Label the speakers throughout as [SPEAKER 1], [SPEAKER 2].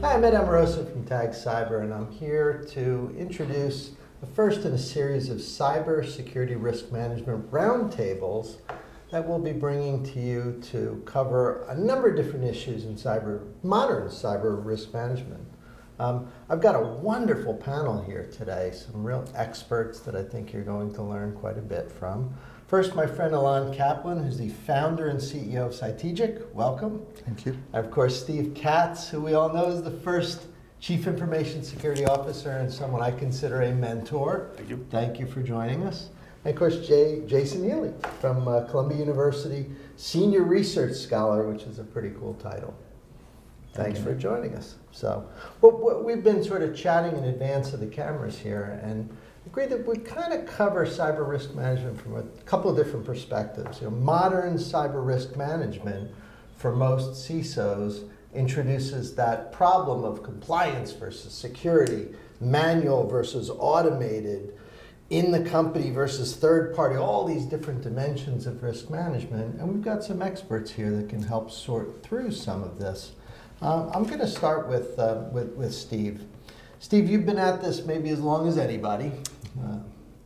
[SPEAKER 1] Hi, I'm Ed Amoroso from Cyber, and I'm here to introduce the first in a series of cyber security risk management roundtables that we'll be bringing to you to cover a number of different issues in modern cyber risk management. I've got a wonderful panel here today, some real experts that I think you're going to learn quite a bit from. First, my friend Elon Kaplan, who's the founder and CEO of Cytegic. Welcome.
[SPEAKER 2] Thank you.
[SPEAKER 1] And of course, Steve Katz, who we all know is the first Chief Information Security Officer and someone I consider a mentor.
[SPEAKER 2] Thank you.
[SPEAKER 1] Thank you for joining us. And of course, Jason Healey from Columbia University, Senior Research Scholar, which is a pretty cool title. Thanks for joining us. So, we've been sort of chatting in advance of the cameras here and agreed that we kind of cover cyber risk management from a couple of different perspectives. Modern cyber risk management for most CISOs introduces that problem of compliance versus security, manual versus automated, in the company versus third party, all these different dimensions of risk management. And we've got some experts here that can help sort through some of this. I'm going to start with Steve. Steve, you've been at this maybe as long as anybody.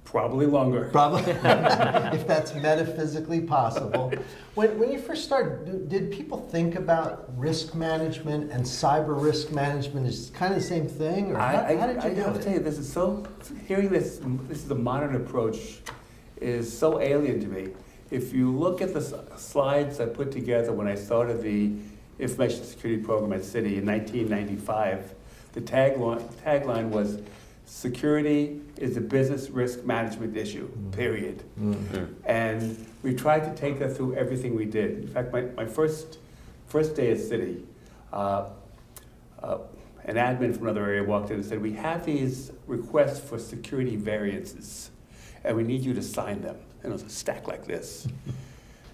[SPEAKER 3] Probably longer.
[SPEAKER 1] Probably, if that's metaphysically possible. When you first started, did people think about risk management and cyber risk management as kind of the same thing? Or how did you do it?
[SPEAKER 3] I have to tell you, this is hearing this is the modern approach, is so alien to me. If you look at the slides I put together when I started the information security program at Citi in 1995, the tagline was, "Security is a business risk management issue, period." Mm-hmm. And we tried to take that through everything we did. In fact, my first day at Citi, an admin from another area walked in and said, "We have these requests for security variances, and we need you to sign them." And it was a stack like this.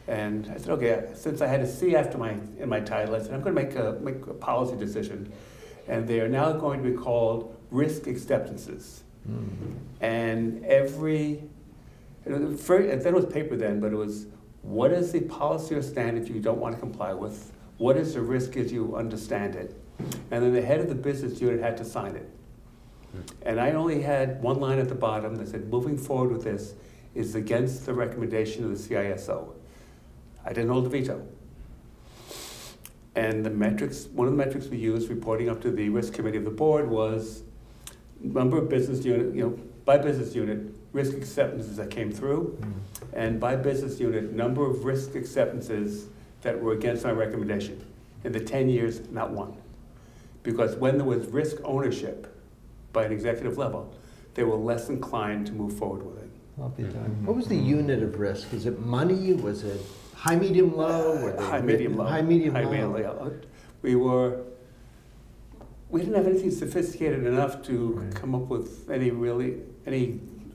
[SPEAKER 3] And I said, okay, since I had a C in my title, I said, I'm going to make a policy decision. And they are now going to be called risk acceptances. Mm-hmm. And then it was paper then, but it was, what is the policy or standard you don't want to comply with? What is the risk as you understand it? And then the head of the business unit had to sign it. Mm-hmm. And I only had one line at the bottom that said, moving forward with this is against the recommendation of the CISO. I didn't hold the veto. And one of the metrics we used reporting up to the risk committee of the board was number of business unit, by business unit, risk acceptances that came through, and by business unit, number of risk acceptances that were against my recommendation. In the 10 years, not one. Because when there was risk ownership by an executive level, they were less inclined to move forward with it.
[SPEAKER 1] I'll be done. What was the unit of risk? Is it money? Was it high, medium, low?
[SPEAKER 3] High, medium, low.
[SPEAKER 1] High, medium, low.
[SPEAKER 3] We didn't have anything sophisticated enough to come up with any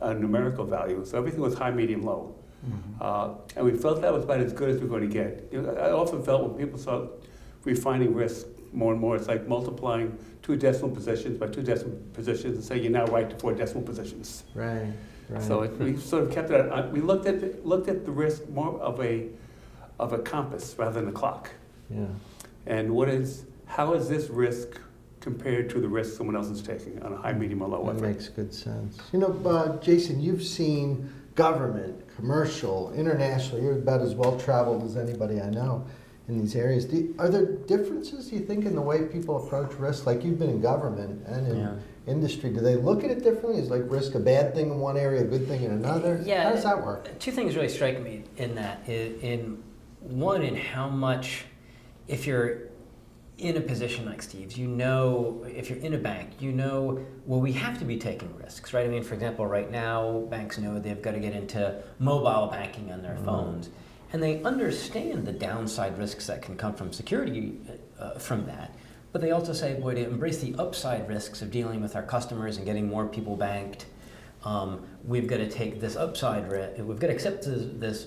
[SPEAKER 3] numerical value. So everything was high, medium, low. Mm-hmm. And we felt that was about as good as we were going to get. I often felt when people start refining risk more and more, it's like multiplying 2 decimal positions by 2 decimal positions and saying you're now right to 4 decimal positions.
[SPEAKER 1] Right.
[SPEAKER 3] So we sort of kept it. We looked at the risk more of a compass rather than a clock.
[SPEAKER 1] Yeah. And
[SPEAKER 3] how is this risk compared to the risk someone else is taking on a high, medium, or low
[SPEAKER 1] effort?
[SPEAKER 3] That
[SPEAKER 1] makes good sense. Jason, you've seen government, commercial, international. You're about as well traveled as anybody I know in these areas. Are there differences, do you think, in the way people approach risk? Like you've been in government and in industry, do they look at it differently? Is like risk a bad thing in one area, a good thing in another?
[SPEAKER 4] Yeah.
[SPEAKER 1] How does that work?
[SPEAKER 4] 2 things really strike me in that. One, in how much, if you're in a position like Steve's, if you're in a bank, well, we have to be taking risks, right? I mean, for example, right now, banks know they've got to get into mobile banking on their phones, and they understand the downside risks that can come from security from that. But they also say, boy, to embrace the upside risks of dealing with our customers and getting more people banked, we've got to take this upside risk, we've got to accept this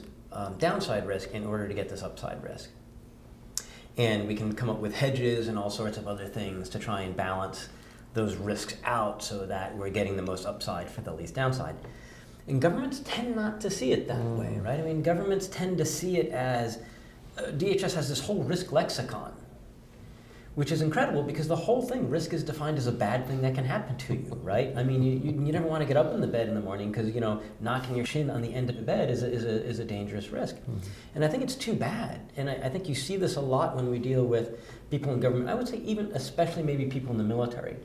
[SPEAKER 4] downside risk in order to get this upside risk. And we can come up with hedges and all sorts of other things to try and balance those risks out so that we're getting the most upside for the least downside. And governments tend not to see it that way, right? I mean, governments tend to see it as, DHS has this whole risk lexicon, which is incredible because the whole thing, risk is defined as a bad thing that can happen to you, right? I mean, you never want to get up in the bed in the morning because, knocking your shin on the end of the bed is a dangerous risk. Mm-hmm. And I think it's too bad. And I think you see this a lot when we deal with people in government. I would say even especially maybe people in the military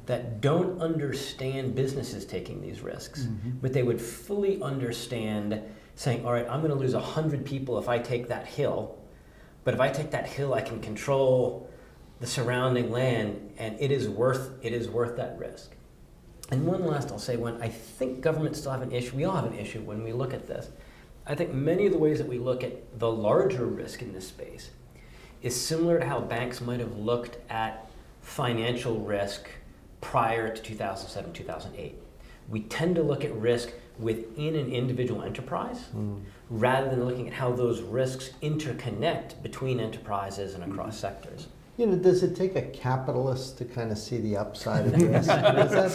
[SPEAKER 4] that don't understand businesses taking these risks, but they would fully understand saying, all right, I'm going to lose 100 people if I take that hill. But if I take that hill, I can control the surrounding land, and it is worth that risk. And one last, I'll say, when I think governments still have an issue, we all have an issue when we look at this. I think many of the ways that we look at the larger risk in this space is similar to how banks might have looked at financial risk prior to 2007, 2008. We tend to look at risk within an individual enterprise rather than looking at how those risks interconnect between enterprises and across sectors.
[SPEAKER 1] Does it take a capitalist to kind of see the upside of this?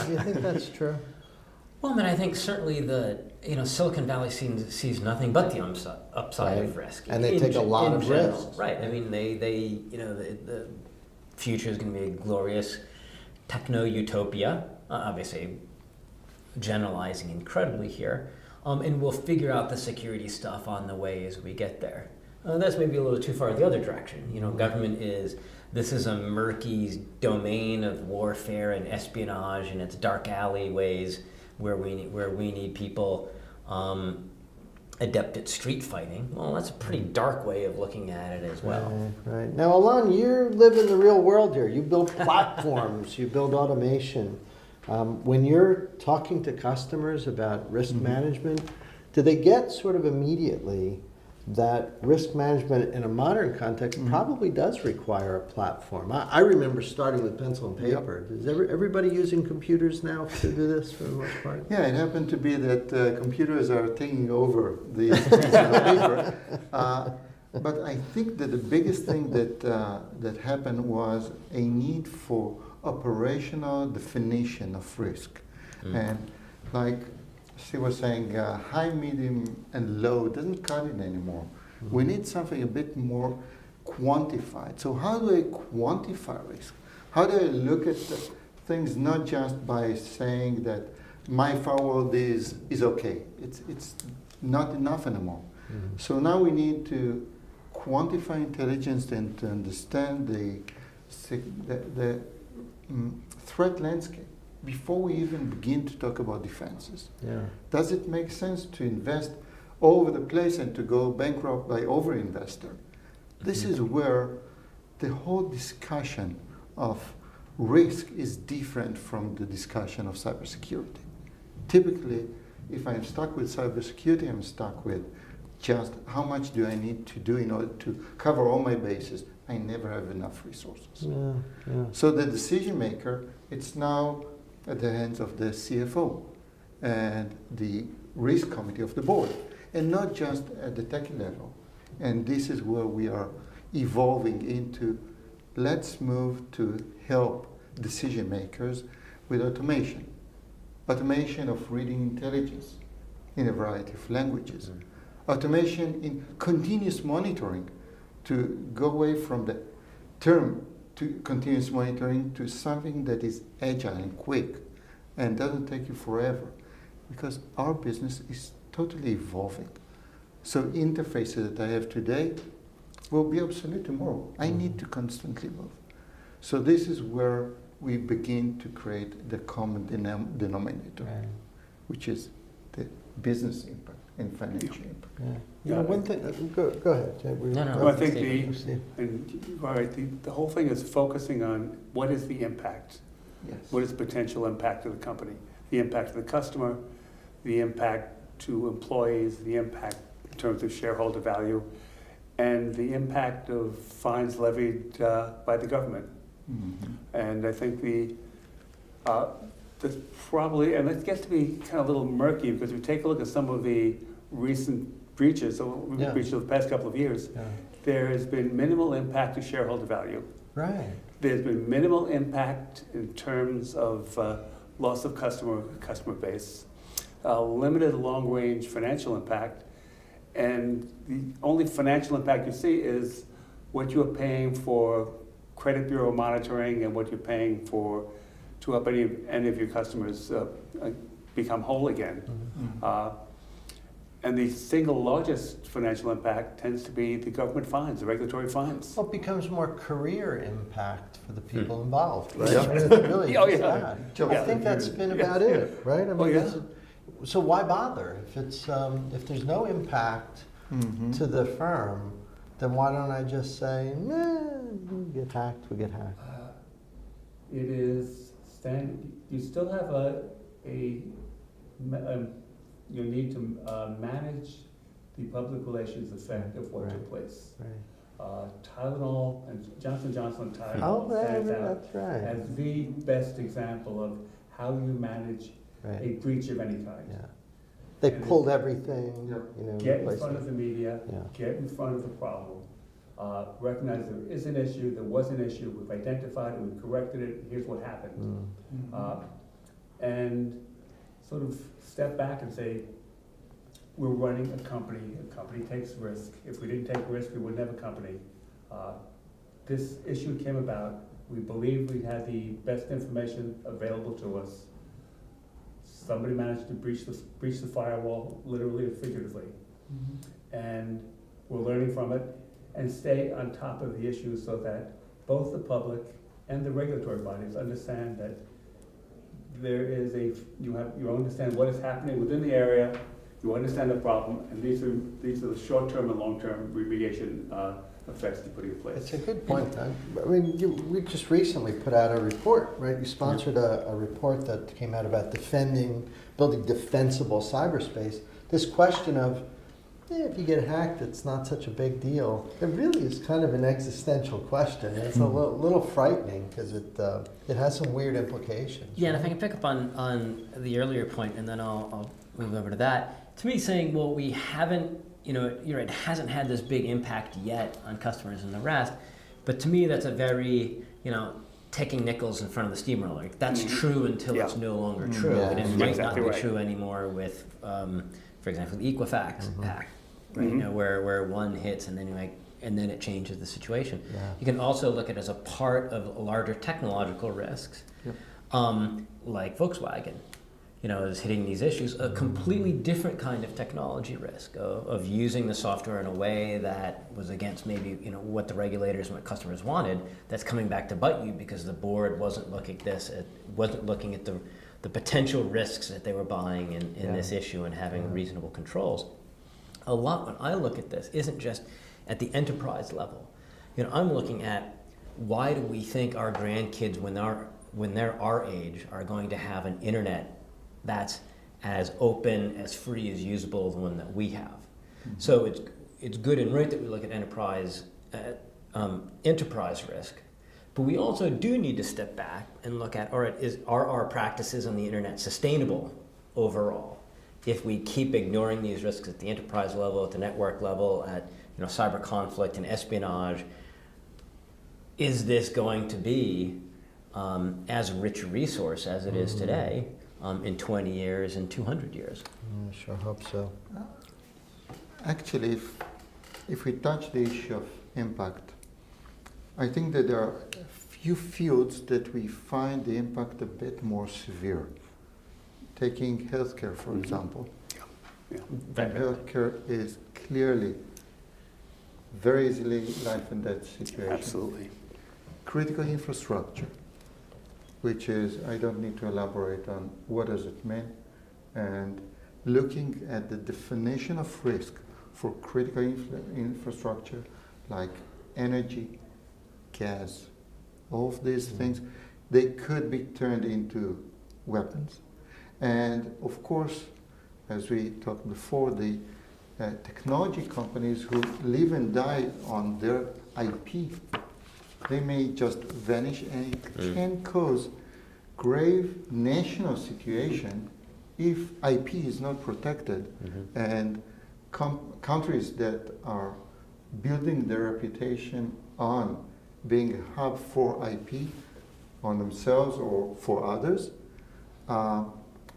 [SPEAKER 1] Do you think that's true?
[SPEAKER 4] Well, I mean, I think certainly Silicon Valley sees nothing but the upside of risk,
[SPEAKER 1] and they take a lot of risks.
[SPEAKER 4] Right. I mean, the future is going to be a glorious techno utopia. Obviously, generalizing incredibly here, and we'll figure out the security stuff on the way as we get there. That's maybe a little too far the other direction. Government this is a murky domain of warfare and espionage, and it's dark alleyways where we need people adept at street fighting. Well, that's a pretty dark way of looking at it as well.
[SPEAKER 1] Right. Now, Elon, you live in the real world here. You build platforms, you build automation. When you're talking to customers about risk management, do they get sort of immediately that risk management in a modern context probably does require a platform? I remember starting with pencil and paper. Is everybody using computers now to do this for the most part?
[SPEAKER 2] Yeah, it happened to be that computers are taking over the pencil and paper. But I think that the biggest thing that happened was a need for operational definition of risk. And like Steve was saying, high, medium, and low doesn't cut it anymore. We need something a bit more quantified. So how do I quantify risk? How do I look at things not just by saying that my firewall is okay? It's not enough anymore. So now we need to quantify intelligence and to understand the threat landscape before we even begin to talk about defenses. Does it make sense to invest all over the place and to go bankrupt by over-investor? This is where the whole discussion of risk is different from the discussion of cybersecurity. Typically, if I'm stuck with cybersecurity, I'm stuck with just how much do I need to do in order to cover all my bases. I never have enough resources. So the decision maker, it's now at the hands of the CFO and the risk committee of the board, and not just at the techie level. And this is where we are evolving into, let's move to help decision makers with automation. Automation of reading intelligence in a variety of languages. Automation in continuous monitoring, to go away from the term to continuous monitoring to something that is agile and quick and doesn't take you forever, because our business is totally evolving. So interfaces that I have today will be obsolete tomorrow. I need to constantly move. So this is where we begin to create the common denominator, which is the business impact and financial impact.
[SPEAKER 1] One thing, go ahead, Jay.
[SPEAKER 3] I think the whole thing is focusing on what is the impact. What is the potential impact of the company? The impact of the customer, the impact to employees, the impact in terms of shareholder value, and the impact of fines levied by the government. And I think that's probably, and it gets to be kind of a little murky because if you take a look at some of the recent breaches of the past couple of years, there has been minimal impact to shareholder value. There's been minimal impact in terms of loss of customer base, limited long-range financial impact, and the only financial impact you see is what you are paying for credit bureau monitoring and what you're paying for to help any of your customers become whole again. And the single largest financial impact tends to be the government fines, the regulatory fines.
[SPEAKER 1] Well, it becomes more career impact for the people involved, right?
[SPEAKER 3] Yeah.
[SPEAKER 1] I mean, it's really
[SPEAKER 3] Oh,
[SPEAKER 1] just
[SPEAKER 3] yeah.
[SPEAKER 1] that. I think that's been about it, right? I mean,
[SPEAKER 3] yeah.
[SPEAKER 1] so why bother? If there's no impact to the firm, then why don't I just say, nah, we get hacked.
[SPEAKER 3] It is you still have you need to manage the public relations effect of what took place.
[SPEAKER 1] Right.
[SPEAKER 3] Tylenol and Johnson & Johnson Tylenol
[SPEAKER 1] Oh,
[SPEAKER 3] stands out
[SPEAKER 1] that's right.
[SPEAKER 3] as the best example of how you manage
[SPEAKER 1] Right.
[SPEAKER 3] a breach of any kind.
[SPEAKER 1] Yeah. They
[SPEAKER 3] And
[SPEAKER 1] pulled everything,
[SPEAKER 3] Get in
[SPEAKER 1] replaced
[SPEAKER 3] front
[SPEAKER 1] it.
[SPEAKER 3] of the media,
[SPEAKER 1] Yeah.
[SPEAKER 3] get in front of the problem, recognize there is an issue, there was an issue, we've identified it, we've corrected it, here's what happened. And sort of step back and say, we're running a company takes risk. If we didn't take risk, we wouldn't have a company. This issue came about, we believe we had the best information available to us. Somebody managed to breach the firewall, literally or figuratively. And we're learning from it and stay on top of the issue so that both the public and the regulatory bodies understand that there is you understand what is happening within the area, you understand the problem, and these are the short-term and long-term remediation effects to put in place.
[SPEAKER 1] It's a good point. I mean, we just recently put out a report, right? You sponsored a report that came out about building defensible cyberspace. This question of, if you get hacked, it's not such a big deal. It really is kind of an existential question. It's a little frightening because it has some weird implications.
[SPEAKER 4] Yeah, and if I can pick up on the earlier point, and then I'll move over to that. To me, saying, well, we haven't, you're right, it hasn't had this big impact yet on customers and the rest, but to me, that's a very, taking nickels in front of the steamroller. Like, that's true until it's no longer true,
[SPEAKER 1] Yeah.
[SPEAKER 4] and it might
[SPEAKER 3] Exactly
[SPEAKER 4] not be
[SPEAKER 3] right.
[SPEAKER 4] true anymore with, for example, the Equifax hack, right? Where one hits and then it changes the situation.
[SPEAKER 1] Yeah.
[SPEAKER 4] You can also look at it as a part of larger technological risks, like Volkswagen. Is hitting these issues, a completely different kind of technology risk of using the software in a way that was against maybe what the regulators and what customers wanted. That's coming back to bite you because the board wasn't looking at the potential risks that they were buying in this issue and having reasonable controls. A lot when I look at this isn't just at the enterprise level. I'm looking at why do we think our grandkids when they're our age are going to have an internet that's as open, as free, as usable as the one that we have. So it's good and right that we look at enterprise risk, but we also do need to step back and look at, all right, are our practices on the internet sustainable overall? If we keep ignoring these risks at the enterprise level, at the network level, at cyber conflict and espionage, is this going to be as rich a resource as it is today? In 20 years and 200 years.
[SPEAKER 1] I sure hope so.
[SPEAKER 2] Actually, if we touch the issue of impact, I think that there are a few fields that we find the impact a bit more severe. Taking healthcare, for example. Healthcare is clearly very easily life and death situation.
[SPEAKER 3] Absolutely.
[SPEAKER 2] Critical infrastructure, which is, I don't need to elaborate on what does it mean, and looking at the definition of risk for critical infrastructure like energy, gas, all of these things, they could be turned into weapons. And of course, as we talked before, the technology companies who live and die on their IP, they may just vanish, and it can cause grave national situation if IP is not protected. And countries that are building their reputation on being a hub for IP on themselves or for others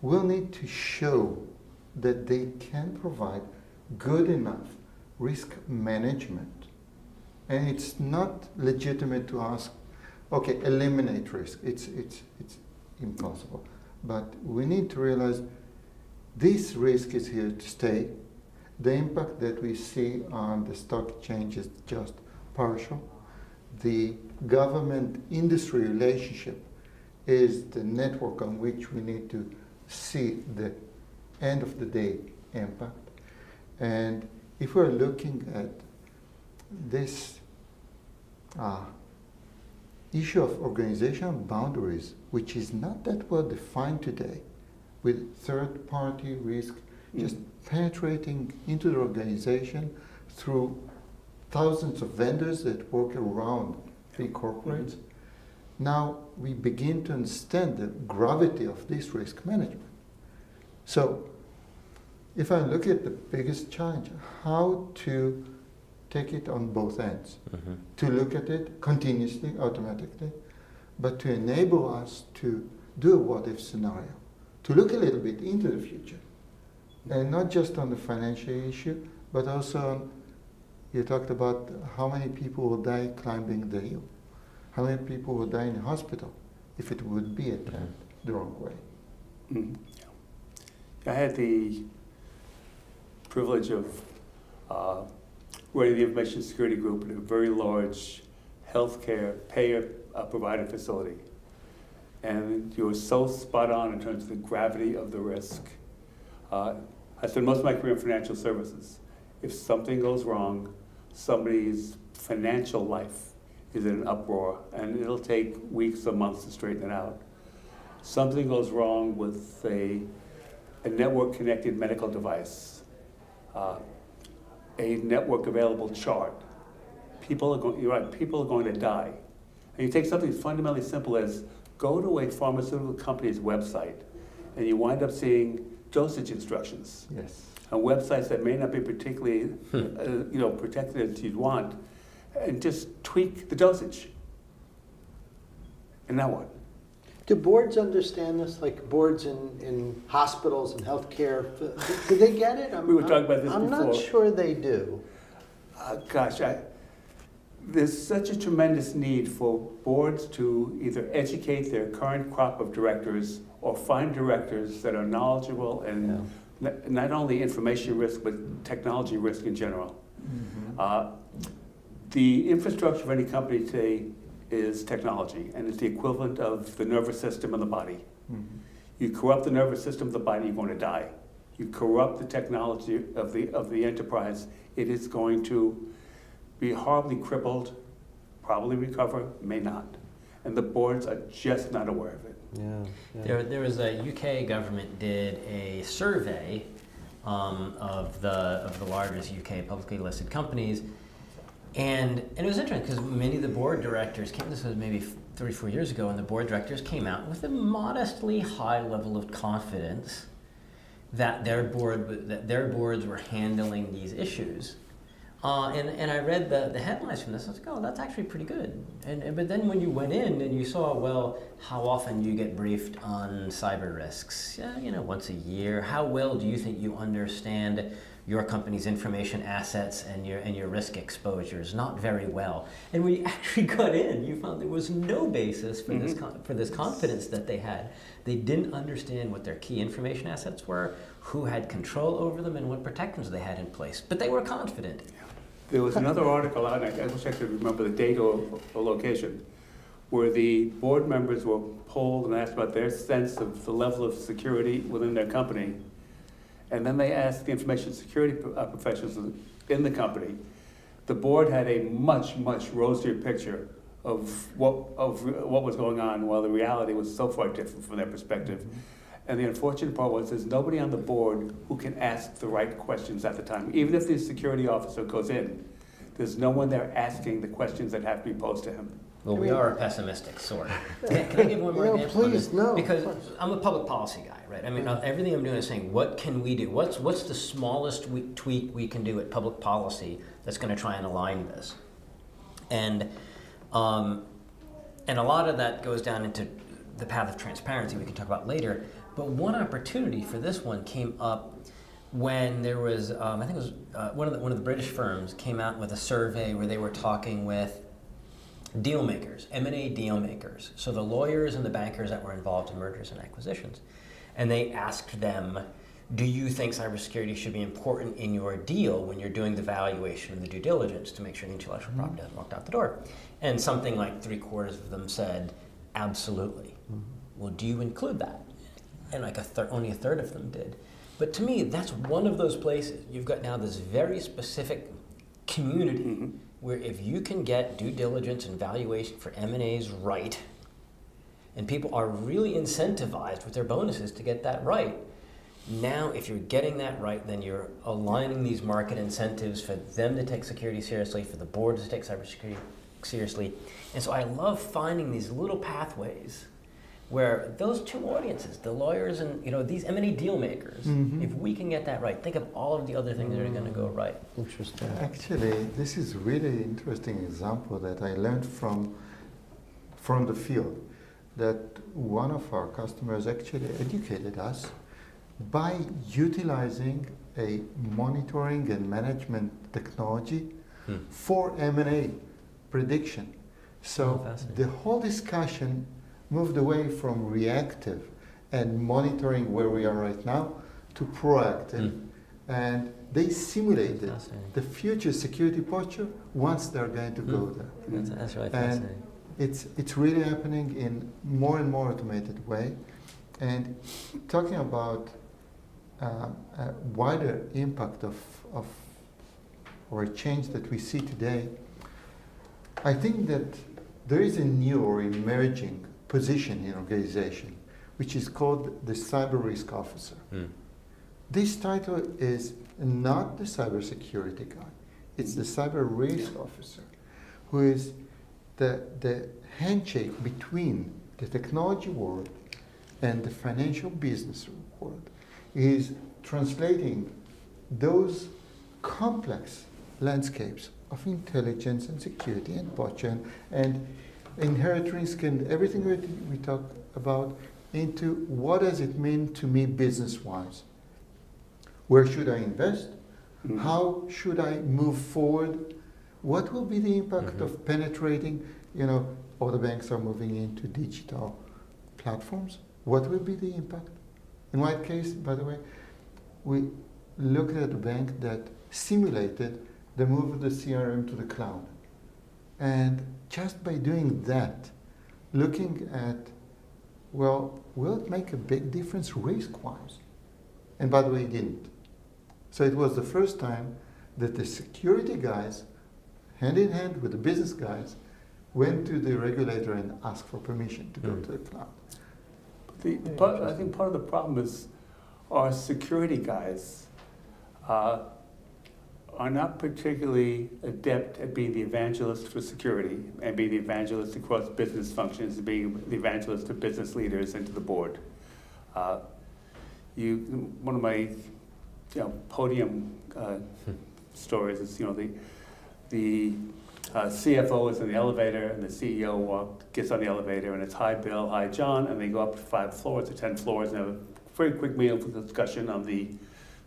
[SPEAKER 2] will need to show that they can provide good enough risk management. And it's not legitimate to ask okay, eliminate risk. It's impossible. But we need to realize this risk is here to stay. The impact that we see on the stock exchange is just partial. The government-industry relationship is the network on which we need to see the end of the day impact. And if we're looking at this issue of organizational boundaries, which is not that well defined today, with third-party risk just penetrating into the organization through thousands of vendors that work around big corporates, now we begin to understand the gravity of this risk management. So, if I look at the biggest challenge, how to take it on both ends, to look at it continuously, automatically, but to enable us to do a what-if scenario, to look a little bit into the future, and not just on the financial issue, but also on, you talked about how many people will die climbing the hill, how many people will die in the hospital if it would be attacked the wrong way.
[SPEAKER 3] Mm-hmm. I had the privilege of running the information security group in a very large healthcare payer provider facility. And you were so spot on in terms of the gravity of the risk. I spent most of my career in financial services. If something goes wrong, somebody's financial life is in an uproar, and it'll take weeks or months to straighten it out. Something goes wrong with a network-connected medical device, a network-available chart. People are going to die. And you take something fundamentally simple as go to a pharmaceutical company's website, and you wind up seeing dosage instructions.
[SPEAKER 2] Yes.
[SPEAKER 3] On websites that may not be particularly, protected as you'd want, and just tweak the dosage. And now what?
[SPEAKER 1] Do boards understand this? Like boards in hospitals and healthcare, do they get it?
[SPEAKER 3] We were talking about this
[SPEAKER 1] I'm
[SPEAKER 3] before.
[SPEAKER 1] not sure they do.
[SPEAKER 3] There's such a tremendous need for boards to either educate their current crop of directors or find directors that are knowledgeable and not only information risk, but technology risk in general. Mm-hmm. The infrastructure of any company today is technology, and it's the equivalent of the nervous system of the body. Mm-hmm. You corrupt the nervous system of the body, you're going to die. You corrupt the technology of the enterprise, it is going to be horribly crippled, probably recover, may not. And the boards are just not aware of it.
[SPEAKER 4] Yeah. There was a UK government did a survey of the largest UK publicly listed companies, and it was interesting because many of the board directors came. This was maybe 3-4 years ago, and the board directors came out with a modestly high level of confidence that their boards were handling these issues. And I read the headlines from this. I was like, oh, that's actually pretty good. But then when you went in and you saw, well, how often do you get briefed on cyber risks? Once a year. How well do you think you understand your company's information assets and your risk exposures? Not very well. And when you actually got in, you found there was no basis for this confidence that they had. They didn't understand what their key information assets were, who had control over them, and what protections they had in place. But they were confident.
[SPEAKER 3] There was another article out, I wish I could remember the date or location, where the board members were polled and asked about their sense of the level of security within their company. And then they asked the information security professionals in the company. The board had a much, much rosier picture of what was going on, while the reality was so far different from their perspective. Mm-hmm. And the unfortunate part was there's nobody on the board who can ask the right questions at the time. Even if the security officer goes in, there's no one there asking the questions that have to be posed to him.
[SPEAKER 4] Well, we are a pessimistic sort. Can I give one more example?
[SPEAKER 1] Please, no.
[SPEAKER 4] Because I'm a public policy guy, right? I mean, everything I'm doing is saying, what can we do? What's the smallest tweak we can do at public policy that's going to try and align this? And a lot of that goes down into the path of transparency we can talk about later. But one opportunity for this one came up when there was, I think it was one of the British firms came out with a survey where they were talking with deal makers, M&A deal makers, so the lawyers and the bankers that were involved in mergers and acquisitions. And they asked them, do you think cybersecurity should be important in your deal when you're doing the valuation and the due diligence to make sure the intellectual property doesn't walk out the door? And something like 3/4 of them said, absolutely. Well, do you include that? And like only a third of them did. But to me, that's one of those places. You've got now this very specific community where if you can get due diligence and valuation for M&As right, and people are really incentivized with their bonuses to get that right, now if you're getting that right, then you're aligning these market incentives for them to take security seriously, for the board to take cybersecurity seriously. And so I love finding these little pathways where those two audiences, the lawyers and these M&A deal makers, if we can get that right, think of all of the other things that are going to go right.
[SPEAKER 1] Interesting.
[SPEAKER 2] Actually, this is really interesting example that I learned from the field, that one of our customers actually educated us by utilizing a monitoring and management technology for M&A prediction. So the whole discussion moved away from reactive and monitoring where we are right now to proactive. And they simulated the future security posture once they're going to go there.
[SPEAKER 4] That's really
[SPEAKER 2] and
[SPEAKER 4] fascinating.
[SPEAKER 2] it's really happening in more and more automated way. And talking about a wider impact of or a change that we see today, I think that there is a new or emerging position in organization, which is called the cyber risk officer. This title is not the cybersecurity guy, it's the cyber risk officer, who is the handshake between the technology world and the financial business world, is translating those complex landscapes of intelligence and security and posture and inherent risk and everything we talk about into what does it mean to me business-wise? Where should I invest? How should I move forward? What will be the impact of penetrating, all the banks are moving into digital platforms. What will be the impact? In my case, by the way, we looked at a bank that simulated the move of the CRM to the cloud. And just by doing that, looking at, will it make a big difference risk-wise? And by the way, it didn't. So it was the first time that the security guys, hand in hand with the business guys, went to the regulator and asked for permission to go to the cloud.
[SPEAKER 3] I think part of the problem is our security guys are not particularly adept at being the evangelist for security and being the evangelist across business functions, being the evangelist to business leaders and to the board. One of my podium stories is the CFO is in the elevator and the CEO gets on the elevator and it's hi Bill, hi John, and they go up to 5 floors or 10 floors and have a very quick meaningful discussion on the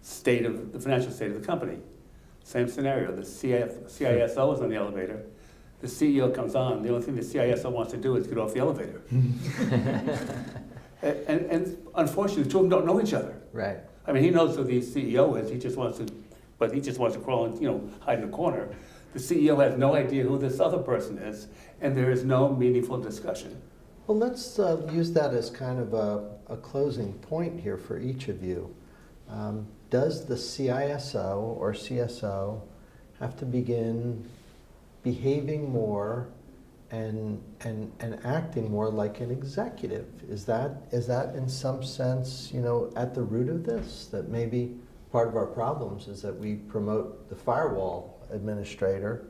[SPEAKER 3] financial state of the company. Same scenario, the CISO is on the elevator, the CEO comes on, the only thing the CISO wants to do is get off the elevator. and unfortunately, the two of them don't know each other.
[SPEAKER 1] Right.
[SPEAKER 3] I mean, he knows who the CEO is, he just wants to crawl and hide in a corner. The CEO has no idea who this other person is, and there is no meaningful discussion.
[SPEAKER 1] Well, let's use that as kind of a closing point here for each of you. Does the CISO or CSO have to begin behaving more and acting more like an executive? Is that in some sense, at the root of this? That maybe part of our problems is that we promote the firewall administrator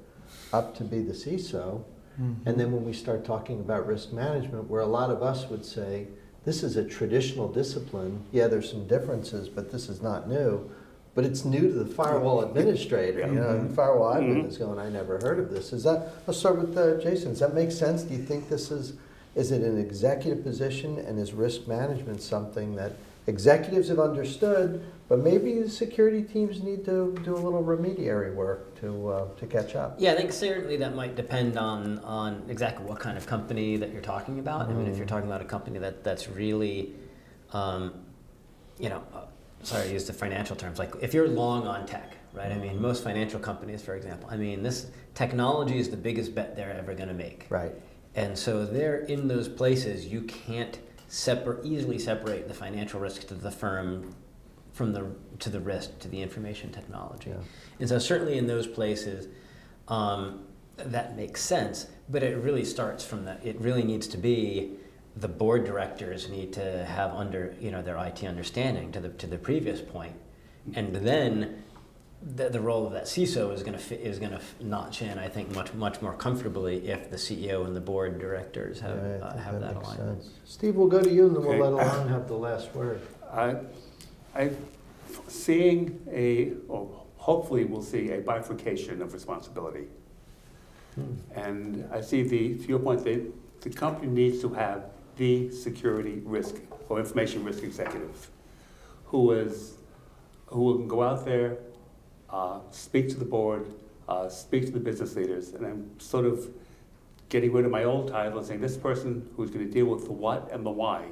[SPEAKER 1] up to be the CISO, and then when we start talking about risk management, where a lot of us would say, this is a traditional discipline. Yeah, there's some differences, but this is not new. But it's new to the firewall administrator. The firewall admin is going, I never heard of this. Let's start with Jason. Does that make sense? Do you think this is it an executive position, and is risk management something that executives have understood, but maybe the security teams need to do a little remediary work to catch up.
[SPEAKER 4] Yeah, I think certainly that might depend on exactly what kind of company that you're talking about. I mean, if you're talking about a company that's really, sorry to use the financial terms, like if you're long on tech, right? I mean, most financial companies, for example, I mean, this technology is the biggest bet they're ever going to make.
[SPEAKER 1] Right.
[SPEAKER 4] And so they're in those places, you can't easily separate the financial risk to the firm to the risk to the information technology.
[SPEAKER 1] Yeah.
[SPEAKER 4] And so certainly in those places, that makes sense, but it really starts from it really needs to be the board directors need to have their IT understanding to the previous point, and then the role of that CISO is going to notch in, I think, much more comfortably if the CEO and the board directors have that alignment.
[SPEAKER 1] Sense. Steve, we'll go to you, and then
[SPEAKER 3] Okay.
[SPEAKER 1] we'll let Alon have the last word.
[SPEAKER 3] Hopefully we'll see a bifurcation of responsibility. And I see to your point, the company needs to have the security risk or information risk executive who can go out there, speak to the board, speak to the business leaders, and I'm sort of getting rid of my old title and saying this person who's going to deal with the what and the why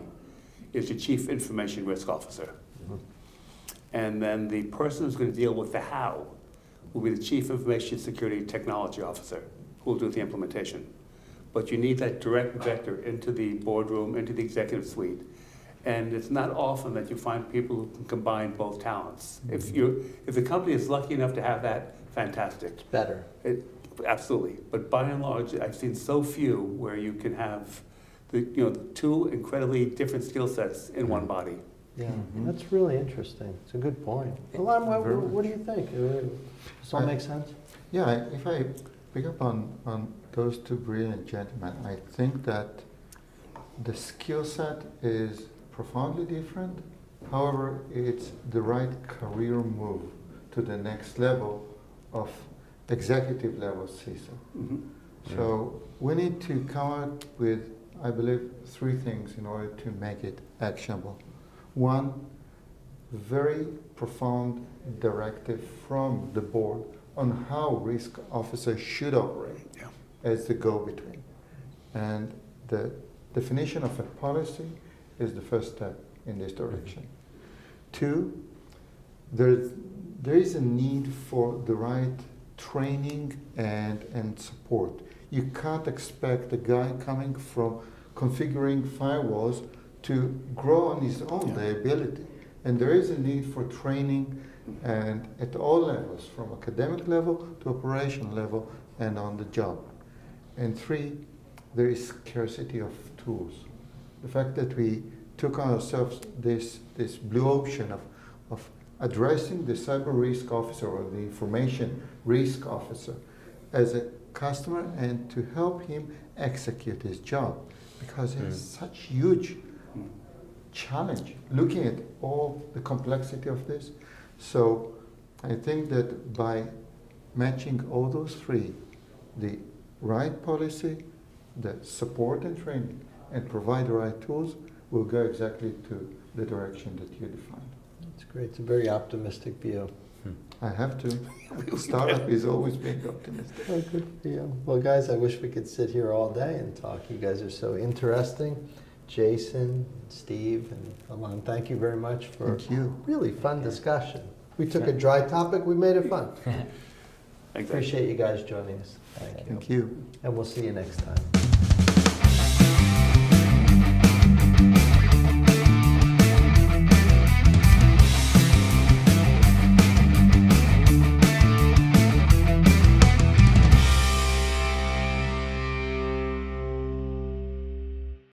[SPEAKER 3] is the Chief Information Risk Officer. And then the person who's going to deal with the how will be the Chief Information Security Technology Officer, who will do the implementation. But you need that direct vector into the boardroom, into the executive suite. And it's not often that you find people who can combine both talents. If the company is lucky enough to have that, fantastic.
[SPEAKER 1] It's better.
[SPEAKER 3] Absolutely. But by and large, I've seen so few where you can have the two incredibly different skill sets in one body.
[SPEAKER 1] Yeah, that's really interesting. It's a good point. Alon, what do you think? Does that make sense?
[SPEAKER 2] Yeah, if I pick up on those two brilliant gentlemen, I think that the skill set is profoundly different. However, it's the right career move to the next level of executive level CISO.
[SPEAKER 3] Mm-hmm.
[SPEAKER 2] So we need to come up with, I believe, three things in order to make it actionable. One, very profound directive from the board on how risk officers should operate as the go-between. And the definition of a policy is the first step in this direction. Two, there is a need for the right training and support. You can't expect a guy coming from configuring firewalls to grow on his own the ability. And there is a need for training and at all levels, from academic level to operational level and on the job. And three, there is scarcity of tools. The fact that we took on ourselves this blue ocean of addressing the cyber risk officer or the information risk officer as a customer and to help him execute his job, because it's such huge challenge looking at all the complexity of this. So I think that by matching all those three, the right policy, the support and training, and provide the right tools, we'll go exactly to the direction that you defined.
[SPEAKER 1] That's great. It's a very optimistic view.
[SPEAKER 2] I have to. Startup is always being optimistic.
[SPEAKER 1] Oh, good for you. Well, guys, I wish we could sit here all day and talk. You guys are so interesting. Jason, Steve, and Alon, thank you very much for
[SPEAKER 2] Thank you.
[SPEAKER 1] really fun discussion. We took a dry topic, we made it fun.
[SPEAKER 3] Thanks.
[SPEAKER 1] Appreciate you guys joining us. Thank you.
[SPEAKER 2] Thank you.
[SPEAKER 1] And we'll see you next time.